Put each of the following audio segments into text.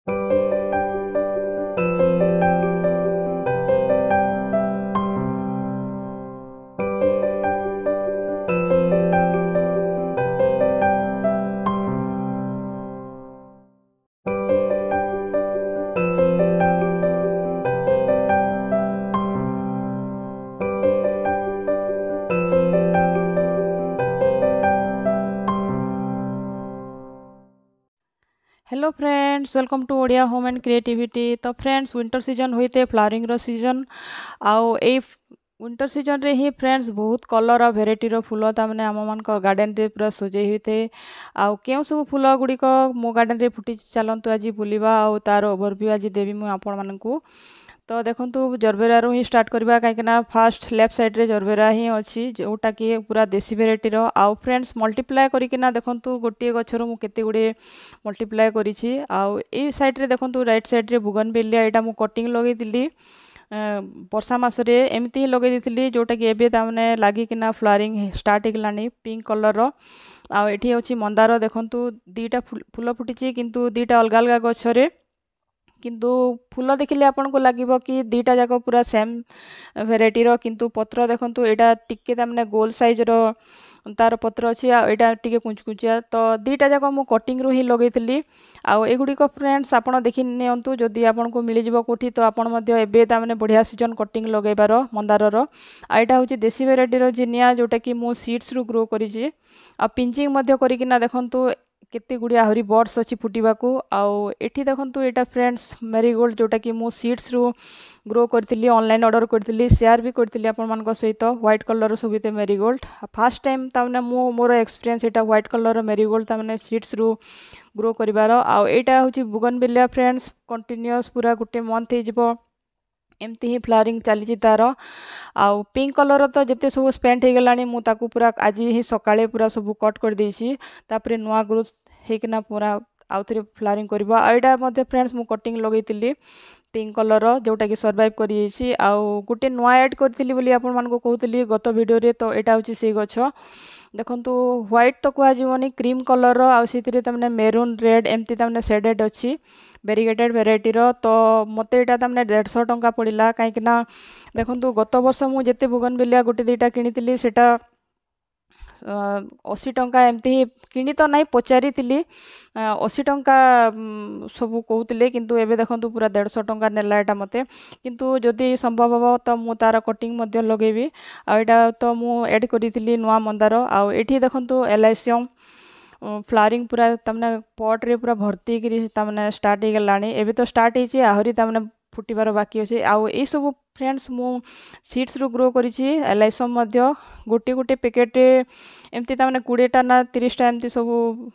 Hello friends, welcome to Odia home and creativity. तो friends, winter season होते flowering रो season आउ ए विंटर सीजन रे ही फ्रेंड्स बहुत कलर और भेराइटी रो फूल तामने आम मान गार्डन रे पूरा सजे होते। आउ केउ सब फूल गुड़िक मो गार्डन रे फुटी चलतु आज बुलिबा आउ तार ओवरव्यू आज देवी मु आपण मानकू। तो देखंतु जरबेरा रो ही स्टार्ट करबा काईकना फास्ट लेफ्ट साइड रे जरबेरा ही अछि जोटा कि पूरा देसी भेराइटी रो। आउ फ्रेंड्स मल्टीप्लाई करिकिना देखंतु गोटे गछरो मु केते गुडे मल्टीप्लाई करिछि। आउ ए साइड रे देखंतु राइट साइड रे बुगनवेलिया एटा मु कटिंग लगै दिली वर्षा मासरे एमती ही लगे दिली जोटा कि एबे तामने लागिकिना फ्लावरिंग स्टार्ट हेगलानी पिंक कलर रो। आउ एठी अछि मंदार देखंतु दीटा फूल फुटिछि किंतु दीटा अलगा अलगा गछरे किंतु फूल देखिले आपन को लागिबो कि दीटा जाक पूरा सेम भेराइटी रो किंतु पत्र देखंतु एटा टिके तामने गोल साइज रो तार पत्र अछि आ एटा टिके कुंचकुचिया। तो दीटा जाक मु कटिंग रो ही लगैतली। आउ एगुडी को फ्रेंड्स आपण देखि नियंतु जदि आपन को मिली जिवो कोठी तो आपण मध्य एबे तामने बढ़िया सीजन कटिंग लगैबार मंदार रो। आ एटा होची देसी भेराइटी रो जिनिया जोटा कि मु सीड्स रु ग्रो करिछि। आ पिंचिंग मध्य करिकिना देखंतु केते गुडी आहरी बर्ड्स अछि फुटिबाकू। आउ एठी देखंतु एटा फ्रेंड्स मेरीगोल्ड जोटा कि मु सीड्स रु ग्रो करथिली ऑनलाइन ऑर्डर करथिली शेयर भी करथिली आपण मानक सहित व्हाइट कलर सबिते मेरीगोल्ड फर्स्ट टाइम तामने मु मोर एक्सपीरियंस एटा व्हाइट कलर मेरीगोल्ड तामने सीड्स रु ग्रो करिवार। आउ एटा होची बुगनवेलिया फ्रेंड्स कंटिन्यूअस पूरा गुटे मंथ हे जिवो एमती ही फ्लावरिंग चली तार। आउ पिंक कलर तो जिते सब स्पेंट हो गलानी मु ताकू पूरा आज ही सकाळे पूरा सब कट कर देछि तापरे नुआ ग्रोथ हेकिना पूरा आउ थरे फ्लावरिंग करबा। एटा मध्ये फ्रेंड्स मु कटिंग लगैतिली पिंक कलर जोटा कि सर्वाइव करिछि। आउ गुटे नुआ ऐड करथिली बोली आपण मान को कहउतली गत वीडियो रे। तो एटा होछि से गछ देखंतु व्हाइट तो कुआ जीवनी क्रीम कलर आउ सिथिरे तमने मेरून रेड एमती तमने शेडेड अछि वेरीगेटेड भेराइटी रो। तो मते एटा तमने 150 टंका पड़िला काईकिना देखंतु गत वर्ष मु जेते बुगनवेलिया गुटे दीटा किनितिली सेटा 80 टंका एमती किनी तो नहीं पचारि 80 टंका सब कहते किंतु एबे देखंतु पूरा 150 टंका नेला एटा मते। किंतु जदि संभव हो तो मु तार कटिंग मध्य लगेबी। आ एटा तो मु ऐड करितिली नुआ मंदार। आ एठी देखंतु एलाइसियम फ्लावरिंग पूरा तमने पॉट रे पूरा भर्ती करी तमने स्टार्ट हे गलानी एबे तो स्टार्ट हेची आहरी तमने फुटिबार बाकी अछि। आउ ए सब फ्रेंड्स मु सीड्स रु ग्रो करिछि एलाइसम मध्य गोटे गोटे पैकेट एमती तमने 20 टा ना 30 टा एमती सब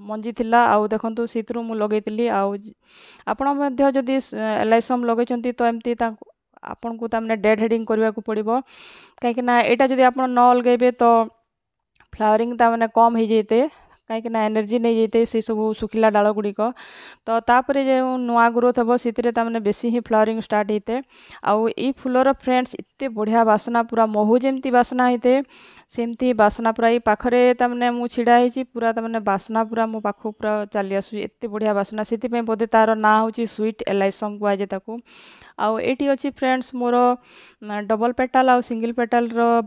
मंजी थिला। आउ देखंतु सितरु मु लगैतिली। आउ आपण मध्य जदि एलाइसम लगैचंती तो एमती आपन को तमने डेड हेडिंग करबा को पड़िबो काईकिना एटा जदि आपण न लगैबे तो फ्लावरिंग तामने कम हो जाते कहीं एनर्जी नहीं जाते से सब सुखिला डाल गुड़िक। तो तापरे जो नुआ ग्रोथ हम से बेसी ही फ्लावरिंग स्टार्ट होते। आउ ई फूलर फ्रेंड्स इत्ते बढ़िया बासना पूरा महू जमती बासना होते सेमती बासना पूरा ये पाखरे तमने मु छिड़ा होची पूरा तमने बासना पूरा मो पाखो पूरा चली आसु एत्ते बढ़िया बासना से बोधे तार ना होची स्वीट एलाइसम कुआजे ताकू। आउ एटी अच्छी फ्रेंड्स मोर डबल पेटाल आउ सिंगल पेटाल रो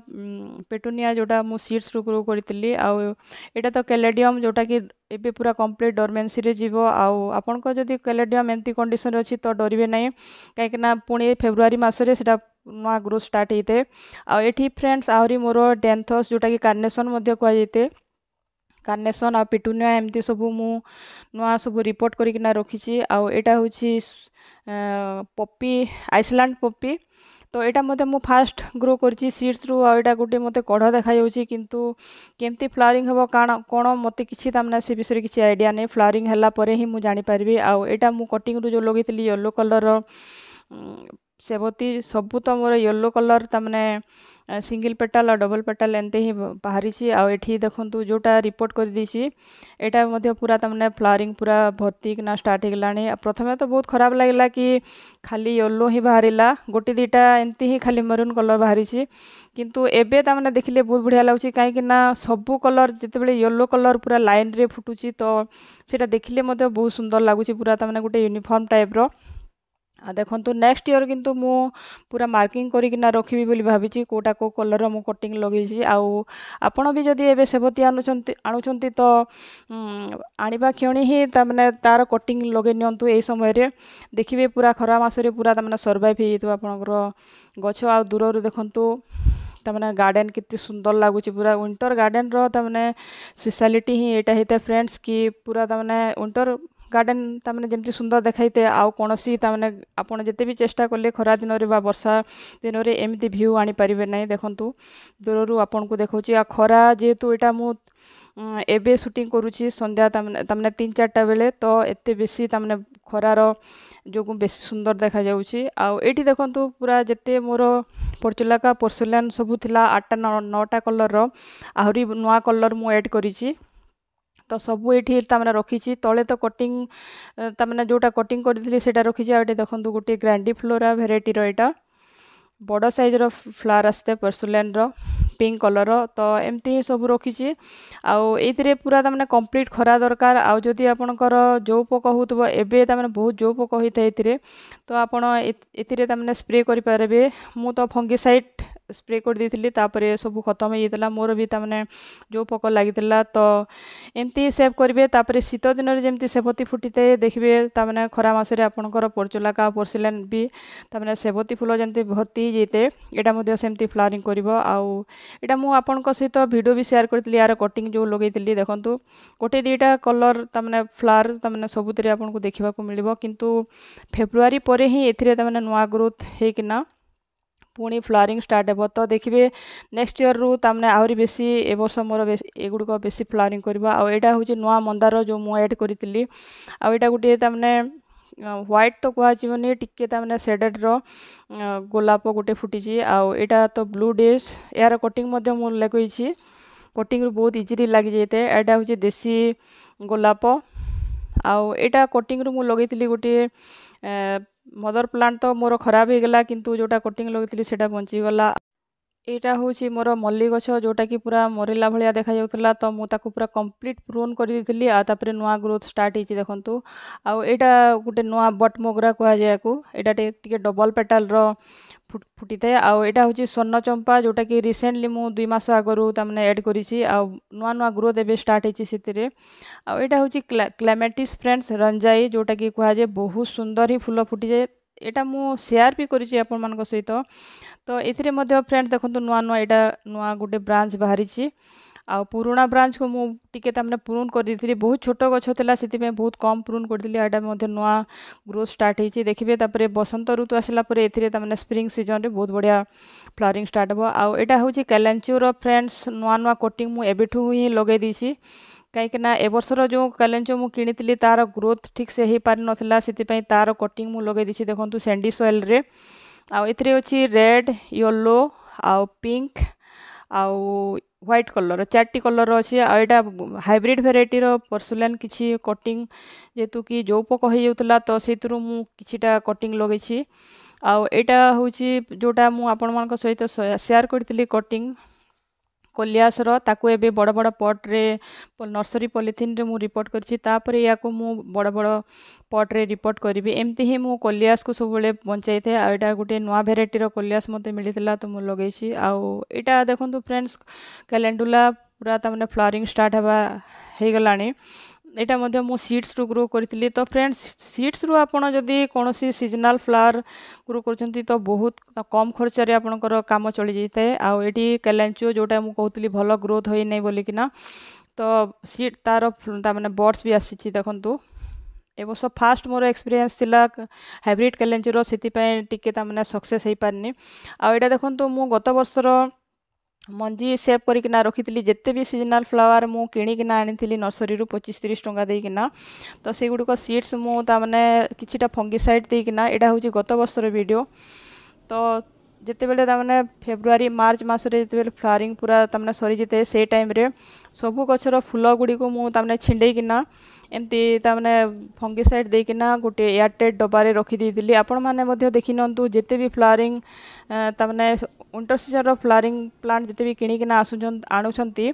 पेटुनिया जोटा मु सीड्स रु ग्रो करतिली। आउ एटा तो कैलेडियम जोटा कि एबे पूरा कंप्लीट डोरमेंसी रे जीवो। आउ आपन को जदि कैलेडियम एमती कंडीशन अछि तो डरिबे नै काईकना पुणी फेब्रुआरी मासरे सेटा नुआ ग्रोथ स्टार्ट हेते। आ एठी फ्रेंड्स आहरी मोर डेंथस जोटा कि कार्नेशन मध्य कुआ जेते कार्नेशन आ पिटुनिया एमती सब मु नुआ सब रिपोर्ट करिकिना रखिछि। आउ एटा होछि पप्पी आइसलैंड पप्पी। तो एटा मते मु फास्ट ग्रो करछि सीड्स रु। आ एटा गुटे मते कढ़ देखा जाउछि किंतु केमती फ्लावरिंग हबो कोन मते किछि तामना से विषय किछि आइडिया नै फ्लावरिंग हला परे ही मु जानि पारबी। आउ एटा मु कटिंग रु जो लगैतिली येलो कलर सेवती सबू तो मोर येलो कलर तमने सिंगल पेटाल और डबल पेटाल एंते ही बाहरी आ एठी देखंतु जोटा रिपोर्ट कर दीची एटा मध्य पूरा तमने फ्लावरिंग पूरा भर्ती किना स्टार्ट हेगलानी प्रथमे तो बहुत खराब लागला कि खाली येलो ही बाहरिला गोटे दीटा एंती ही खाली मरून कलर बाहरी किंतु एबे तमने देखिले बहुत बढ़िया लागुची काहे कि ना सबु कलर जेतेबेले येलो कलर पूरा लाइन रे फुटुची तो सेटा देखिले मध्य बहुत सुंदर लागुची पूरा तमने गोटे यूनिफॉर्म टाइप रो देखंतु नेक्स्ट ईयर किंतु मु पूरा मार्किंग करिकिना रखिबी बोली भाबिची कोटा को कलर मु कटिंग लगेइची आउ आपण भी जदि एबे सेवती आणुचंती तो आनिबा क्षणी ही तमने तार कटिंग लगे नियंतु एई समय रे देखिबे पूरा खरा मासरे पूरा तमने सर्वाइव हेइतो आपनकर गछ आ दूर देखंतु तमने गार्डन कितनी सुंदर लगुच पूरा विंटर गार्डन रो तमने स्पेशलिटी ही एटा हेते फ्रेंड्स कि पूरा तमने विंटर गार्डन तमने जमती सुंदर देखाइते आउ कोनोसी तमने आपण जते भी चेष्टा करले खरा दिन रे बा वर्षा दिन रे एमती व्यू आनी परिबे नै देखंतु दूररू आपण को देखौची आ खरा जेतु एटा मु एबे शूटिंग करूची संध्या तमने 3-4टा बेले तो एते बेसी तमने खरार जोगु बेसी सुंदर देखा जाउची आ एठी देखंतु पूरा जते मोर परचुलाका पोर्सुलान सबु थिला 8-9टा कलर रो आहुरी नुआ कलर मु ऐड करिची तो सबु एठी तमने रखिची तले तो कटिंग तमने जोटा कटिंग करथिली सेटा रखिची आटे देखंतु गोटे ग्रैंडी फ्लोरा वेराइटी रो एटा बड़ साइज रो फ्लावर आस्ते पर्सुलान रो पिंक कलर तो एमती सब रखिची आउ एथिरे पूरा तमने कंप्लीट खरा दरकार आउ जदि आपनकर जो पोक होतबो एबे तमने बहुत जो पोक होइते एथिरे तो आपण एथिरे तमने स्प्रे करि पारबे मु तो फंगिसाइड स्प्रे कर देथिली तापरे सब खत्म हेइतला मोर भी तमने जो पोक लागितला तो एमती सेव करिवे तापरे शीत दिन रे जेमती सेवती फुटिते देखिबे तमने खरा मासरे आपनकर परचुलाका पोर्सिलेन भी तमने सेवती फुल जेमती भर्ती जेते एटा मध्ये सेमती फ्लावरिंग करिवो आउ एटा मु आपनक सहित वीडियो भी शेयर करथिली यार कटिंग जो लगेइतिली देखंतु गोटे दीटा कलर तमने फ्लावर तमने सबुतरे आपनको देखिबा को मिलिबो किंतु फेब्रुआरी परे ही एथिरे तमने नुआ ग्रोथ हेकिना पुणी फ्लावरिंग स्टार्ट हेबो तो देखिबे नेक्स्ट ईयर रु तमने आहुरी बेसी ए वर्ष मोर एगुड को बेसी फ्लावरिंग करबा आ एटा होची नुआ मंदार जो मु ऐड करितिली आ एटा गुटे तमने व्हाइट तो कहा जीवनी टिके तमने शेडेड रो गोलाप गोटे फुटिची आ एटा तो ब्लू डेज यार कटिंग मध्ये मु लगेइची कटिंग रु बहुत इजीली लागि जेते एटा होची देसी गोलाप आ एटा कटिंग रु मु लगेइतिली गोटे मदर प्लांट तो मोर खराब हो गला किंतु जोटा कटिंग लगेइतिली सेटा बंची गला एटा होची मोर मल्ली गछ जोटा कि पूरा मरिला भलिया देखा जाउतला तो मु ताकू पूरा कंप्लीट प्रून कर दिथिली आ तापरे नुआ ग्रोथ स्टार्ट हेची देखंतु आ एटा गुटे नुआ बट मोगरा कहा जायकू एटा टिके डबल पेटल रो फुटी थाए आ एटा होची स्वर्ण चंपा जोटा कि रिसेंटली मु 2 मास आगरु तमने ऐड करिछि आ नुआ नुआ ग्रोथ एबे स्टार्ट हेची सितिरे आ एटा होची क्लेमेटिस फ्रेंड्स रंजाई जोटा कि कहा जाय बहुत सुंदर ही फूल फुटी जाय एटा मु शेयर भी करिछि आपन मानक सहित तो एथिरे मध्ये फ्रेंड्स देखंतु नुआ नुआ एटा नुआ गुटे ब्रांच बाहरिछि आ पुराना ब्रांच को मु टिके तमने प्रून कर दिथिली बहुत छोटो गछ थिला सिति में बहुत कम प्रून कर दिली एटा मध्ये नुआ ग्रोथ स्टार्ट हेछि देखिबे तापरे बसंत ऋतु आसिला परे एथिरे तमने स्प्रिंग सीजन रे बहुत बढ़िया फ्लावरिंग स्टार्ट हो आ एटा होछि कैलेंचोर फ्रेंड्स नुआ नुआ कटिंग मु एबेठु ही लगे दिछि कहीं ए वर्षर जो कैलेंचो मु किनितिली तार ग्रोथ ठीक से हे पारि नथिला सिति पई तार कटिंग मु लगे दिछि देखंतु सैंडी सॉइल रे आ एथिरे अछि रेड येलो आ पिंक आ व्हाइट कलर 4टी कलर अछि आ एटा हाइब्रिड वेराइटी रो पर्सुलान किछि कटिंग जेतु कि जो पोक हो जाउतला तो सेतरु मु किछिटा कटिंग लगेछि आ एटा होछि जोटा मु आपन मानक सहित शेयर करथिली कटिंग कोलियास रो ताकू एबे बड़ बड़ पॉट रे नर्सरी पॉलिथिन रे मु रिपोर्ट करछि तापरे याकू मु बड़ बड़ पॉट रे रिपोर्ट करबी एमती ही मु कोलियास को सब बेले बंचाई थे आ एटा गुटे नवा वेराइटी रो कोलियास मते मिलितला तो मु लगेछि आ एटा देखंतु फ्रेंड्स कैलेंडुला पूरा तमने फ्लावरिंग स्टार्ट हबा हे गलानी एटा मध्ये मु सीड्स रु ग्रो करथिली तो फ्रेंड्स सीड्स रु आपण जदी कोनोसी सीजनल फ्लावर ग्रो करछंती तो बहुत कम खर्च रे आपनकर काम चली जैते आ एटी कैलेंचो जोटा मु कहतली भलो ग्रोथ होई नै बोली किना तो सीड तार ता माने बर्ड्स भी आसीछि देखंतु ए वर्ष फास्ट मोर एक्सपीरियंस थिला हाइब्रिड कैलेंचो रो सिति पय टिके ता माने सक्सेस हे पारनी आ एटा देखंतु मु गत वर्ष रो मंजी सेव करिकिना रखिथिली जेते भी सीजनल फ्लावर मु किनिकिना आनिथिली नर्सरी रु 25-30 टंका देकिना तो से गुडी को सीड्स मु ता माने किछिटा फंगिसाइड देकिना एटा होची गत वर्ष रो वीडियो तो ଯେତେବେଳେ ତାମାନେ ଫେବୃଆରୀ ମାର୍ଚ୍ଚ ମାସରେ ଯେତେବେଳେ ଫ୍ଲାୱାରିଂ ପୁରା ତାମାନେ ସରିଯାଇଥାଏ ସେଇ ଟାଇମ୍ରେ ସବୁ ଗଛର ଫୁଲ ଗୁଡ଼ିକୁ ମୁଁ ତାମାନେ ଛିଣ୍ଡେଇକିନା ଏମିତି ତାମାନେ ଫଙ୍ଗିସାଇଡ୍ ଦେଇକିନା ଗୋଟେ ଏୟାରଟାଇଟ୍ ଡବାରେ ରଖିଦେଇଥିଲି। ଆପଣମାନେ ମଧ୍ୟ ଦେଖିନିଅନ୍ତୁ ଯେତେ ବି ଫ୍ଲାୱାରିଂ ତାମାନେ ୱିଣ୍ଟର ସିଜନ୍ର ଫ୍ଲାୱାରିଂ ପ୍ଲାଣ୍ଟ ଯେତେ ବି କିଣିକିନା ଆଣୁଛନ୍ତି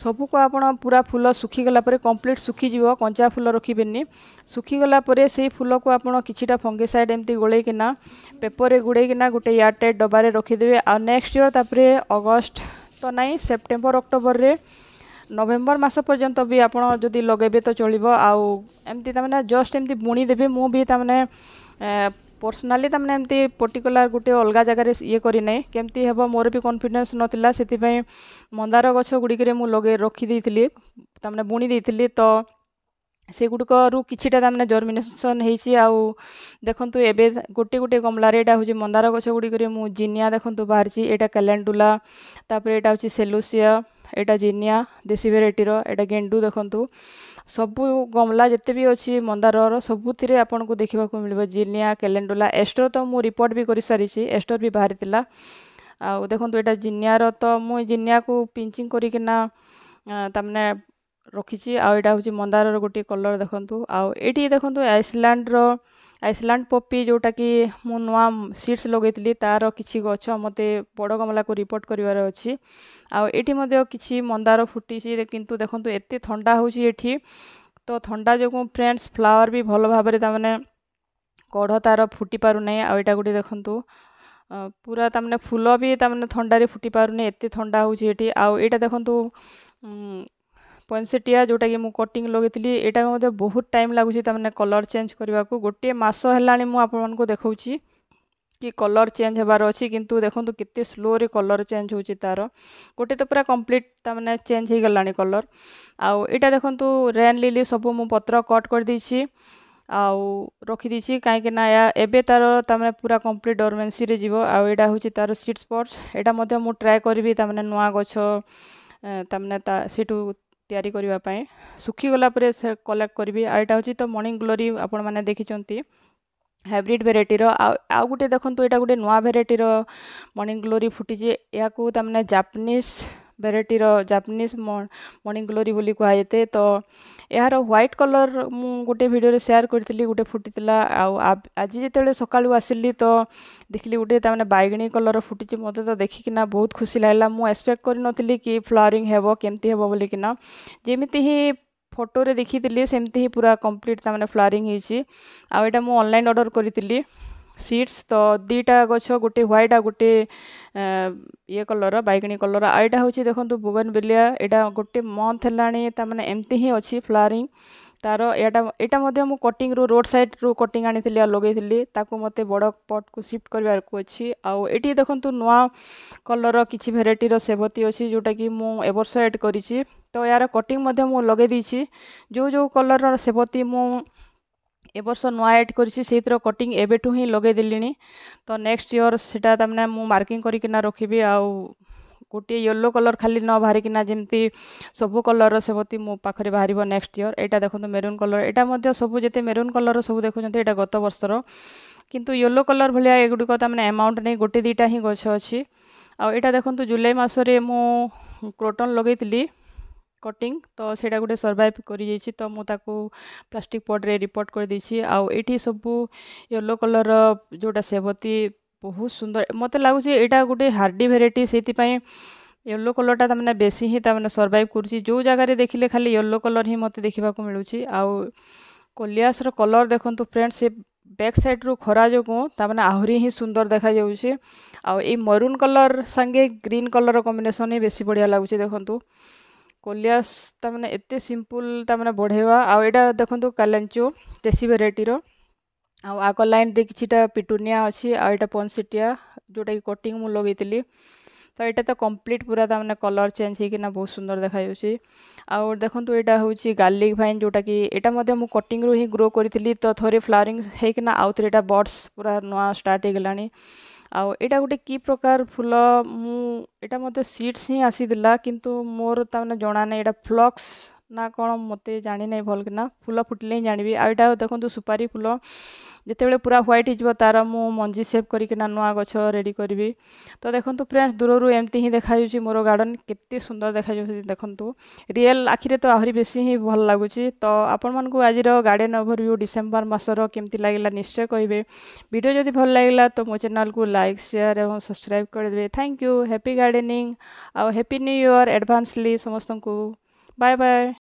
ସବୁକୁ ଆପଣ ପୁରା ଫୁଲ ଶୁଖିଗଲା ପରେ କମ୍ପ୍ଲିଟ୍ ଶୁଖିଯିବ, କଞ୍ଚା ଫୁଲ ରଖିବେନି। ଶୁଖିଗଲା ପରେ ସେଇ ଫୁଲକୁ ଆପଣ କିଛିଟା ଫଙ୍ଗିସାଇଡ୍ ଏମିତି ଗୋଳେଇକିନା ପେପରରେ ଗୁଡ଼େଇକିନା ଗୋଟେ ଏୟାରଟାଇଟ୍ ଡବାରେ ରଖିଦେବେ। ଆଉ ନେକ୍ସଟ ଇୟର୍ ତାପରେ ଅଗଷ୍ଟ ତ ନାହିଁ, ସେପ୍ଟେମ୍ବର ଅକ୍ଟୋବରରେ ନଭେମ୍ବର ମାସ ପର୍ଯ୍ୟନ୍ତ ବି ଆପଣ ଯଦି ଲଗାଇବେ ତ ଚଳିବ। ଆଉ ଏମିତି ତାମାନେ ଜଷ୍ଟ ଏମିତି ବୁଣି ଦେବେ। ମୁଁ ବି ତାମାନେ पर्सनाली तमने एमती पर्टिकुलर गोटे अलग जगार ये करना केमती हे मोर भी कॉन्फिडेंस नथिला सेतिपई मंदार गछ गुड़िक मु लगे रखीदी तमने बुणी देती तो से गुड़िक किछिटा तमने जर्मिनेसन होती आउ देखंतु एबे गोटे गोटे गमलार एटा हूँ मंदार गछ गुड़िक मु जिनिया देखंतु बाहरी एटा कैलेंडुला तापर एटा हूँ सेलुसिया एटा जिनिया देसी भेराइटीर एटा गेंडू देखंतु सबू गमला जिते भी अच्छी मंदार सबुति आपन को देखा मिल जिनिया कैलेंडुला एस्टर तो मु रिपोर्ट भी कर सारी एस्टर भी बाहरी थिला आउ देखंतु एटा जिनियार तो मु जिनिया को पिंचिंग करिकिना तमने रखी आउ एटा हूँ मंदार गोटे कलर देखंतु आउ एटी देखंतु आइसलैंड पॉपी जोटा कि मु नुआ सीड्स लगेइतली तार किछि गछ मते बड़ गमला को रिपोर्ट करिवार अछि आउ एटी मध्ये किछि मंदार फुटिछि किंतु देखंतु एते ठंडा होछि एठी तो ठंडा जो फ्रेंड्स फ्लावर भी भल भाबरे तामने कढ़ तार फुटी पारु नै आउ एटा गुटे देखंतु पूरा तामने फूल भी तामने ठंडारे फुटी पारु नै एते ठंडा होछि एठी आउ एटा देखंतु पॉइंसेटिया जोटा कि मु कटिंग लगेइतली एटा मध्ये बहुत टाइम लागुछि तामने कलर चेंज करबा को गोटे मास हेलानी मु आपन को देखाउछि कि कलर चेंज हेबार अछि किंतु देखंतु केते स्लो रे कलर चेंज होछि तार गोटे तो पूरा कंप्लीट तामने चेंज हे गलानी कलर आउ एटा देखंतु रेन लिली सब मु पत्र कट कर दैछि आउ रखी दैछि काहे कि ना या एबे तार तामने पूरा कंप्लीट डोरमेंसी रे जीवो आउ एटा होछि तार सीड स्पॉट्स एटा मध्ये मु ट्राई करबी तामने नुआ गछ तामने ता सेटू तैयारी करबा पई सुखी गला परे कलेक्ट करबी आ एटा होछि तो मॉर्निंग ग्लोरी आपण माने देखिचंती हाइब्रिड भेराइटीर आउ गुटे देखंतु एटा गुटे नुआ भेराइटीर मॉर्निंग ग्लोरी फुटी जे या को तामने जापानीज भेराइटीर जापानीज मॉर्निंग ग्लोरी बोली कहा जेते तो यार व्हाइट कलर मु गोटे वीडियो रे शेयर करथिली गोटे फुटीतिला आउ आज जेतेले सकाळु आसिली तो देखली गोटे तामने बैगणी कलर फुटी मते तो देखिकिना बहुत खुशी लागला मु एक्सपेक्ट करि नथिली कि फ्लावरिंग हेबो केमती हेबो बोली किना जेमिति ही फोटो रे देखिथिली सेमती ही पूरा कंप्लीट तामने फ्लावरिंग हिची आ एटा मु ऑनलाइन ऑर्डर करिथिली सीड्स तो दीटा गछ गोटे व्हाइट आ गोटे ये कलर बैगणी कलर आ एटा होची देखंतु बोगनविलिया एटा गोटे मंथ हेलाणी तामने एमती ही अछि फ्लावरिंग तार एटा मध्ये मु कटिंग रो रोड साइड रो कटिंग आनिथिली आ लगेइथिली ताको मते बड़ पॉट को शिफ्ट करबार को अछि आउ एटी देखंतु नुआ कलर किछि भेराइटी रो सेवती अछि जोटा कि मु एवर्ष ऐड करिछि तो यार कटिंग मध्ये मु लगे दीछि जो कलर रो सेवती मु ए वर्ष नुआ ऐड करिछि सेतिर कटिंग एबेठु ही लगे दिलिनी तो नेक्स्ट ईयर सेटा तमने मु मार्किंग करिकिना रखिबी आउ गोटे येलो कलर खाली न बाहरी किना जेमती सब कलर सेवती मो पाखरे बाहरिबो नेक्स्ट ईयर एटा देखंतु मेरून कलर एटा मध्ये सब जेते मेरून कलर सब देखुचंते एटा गत वर्षर किंतु येलो कलर भलिया एगुडी को तमने अमाउंट नै गोटे दीटा ही गछ अछि आ एटा देखंतु जुलाई मासरे मु क्रोटन लगेइतली कटिंग तो सेटा गोटे सर्वाइव करि जाइछि तो मु ताको प्लास्टिक पॉट रे रिपोर्ट कर दैछि आउ एठी सब येलो कलर जोटा सेवती बहुत सुंदर मते लागुछि एटा गोटे हार्डी भेराइटी सेति पई येलो कलरटा तमने बेसी ही तमने सर्वाइव करछि जो जगह रे देखिले खाली येलो कलर ही मते देखिबा को मिलुछि आउ कोलियास रो कलर देखंतु फ्रेंड्स से बैक साइड रो खरा जो तमने आहुरी ही सुंदर देखा जाउछि आउ ए मरून कलर संगे ग्रीन कलर कॉम्बिनेशन ही बेसी बढ़िया लागुछि देखंतु कोलियास तमने एते सिंपल तमने बढ़ेवा आउ एटा देखंतु कालेंचो देसी भेराइटी रो आउ आको लाइन रे किछिटा पिटुनिया अछि आ एटा पॉइंसेटिया जोटा कि कटिंग मु लगेइतली तो एटा तो कंप्लीट पूरा तमने कलर चेंज हे किना बहुत सुंदर देखा जाउछि आउ देखंतु एटा होछि गार्लिक वाइन जोटा कि एटा मध्ये मु कटिंग रो ही ग्रो करितली तो थोरे फ्लावरिंग हे किना आउ थरे एटा बर्ड्स पूरा नवा स्टार्ट हे गलानी आउ एटा गोटे की प्रकार फूल मु एटा मते सीड्स ही आसीदिला किंतु मोर तमने जणा नै एटा फ्लक्स ନା କ'ଣ ମୋତେ ଜାଣିନାହିଁ ଭଲ କିନା ଫୁଲ ଫୁଟିଲେ ହିଁ ଜାଣିବି। ଆଉ ଏଇଟା ଦେଖନ୍ତୁ ସୁପାରି ଫୁଲ ଯେତେବେଳେ ପୁରା ହ୍ୱାଇଟ୍ ହେଇଯିବ ତାର ମୁଁ ମଞ୍ଜି ସେଭ୍ କରିକିନା ନୂଆ ଗଛ ରେଡ଼ି କରିବି। ତ ଦେଖନ୍ତୁ ଫ୍ରେଣ୍ଡସ୍ ଦୂରରୁ ଏମିତି ହିଁ ଦେଖାଯାଉଛି ମୋର ଗାର୍ଡ଼ନ୍ କେତେ ସୁନ୍ଦର ଦେଖାଯାଉଛି ଦେଖନ୍ତୁ। ରିଏଲ୍ ଆଖିରେ ତ ଆହୁରି ବେଶୀ ହିଁ ଭଲ ଲାଗୁଛି। ତ ଆପଣମାନଙ୍କୁ ଆଜିର ଗାର୍ଡ଼େନ୍ ଓଭରଭ୍ୟୁ ଡିସେମ୍ବର ମାସର କେମିତି ଲାଗିଲା ନିଶ୍ଚୟ କହିବେ। ଭିଡ଼ିଓ ଯଦି ଭଲ ଲାଗିଲା ତ ମୋ ଚ୍ୟାନେଲକୁ ଲାଇକ୍ ସେୟାର ଏବଂ ସବସ୍କ୍ରାଇବ୍ କରିଦେବେ। Thank you. ହ୍ୟାପି ଗାର୍ଡ଼େନିଂ ଆଉ ହ୍ୟାପି ନ୍ୟୁ ଇୟର୍ ଆଡ଼ଭାନ୍ସଲି ସମସ୍ତଙ୍କୁ। Bye bye.